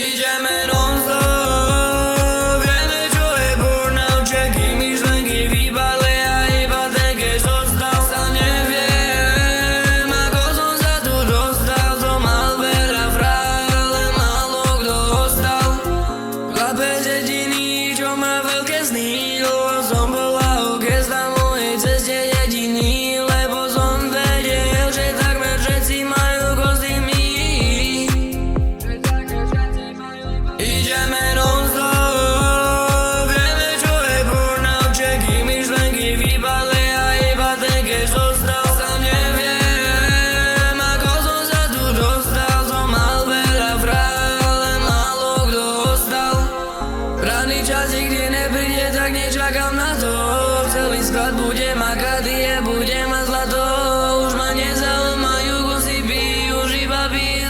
Ideme non-stop, vieme čo je burnout, všetky myšlenky vybale a iba ten, keď zostal. Sa neviem, ako som sa tu dostal, som mal veľa frár, ale málo kto ostal. Chlapec jediný, čo má veľké sny, dlho som bol aukez na mojej ceste jediný, lebo som vedel, že takmer všetci majú kostýmy. Ideme non-stop, vieme čo je burnout, všetky myšlenky vybale a iba ten, keď zostal. Sa neviem, ako som sa tu dostal, som mal veľa frár, ale málo kto ostal. Ranný čas nikdy nepríde, tak nečakám na to. Celý sklad bude makať, budem mať zlato. Už ma nezaujímajú gossipy, už iba biznis.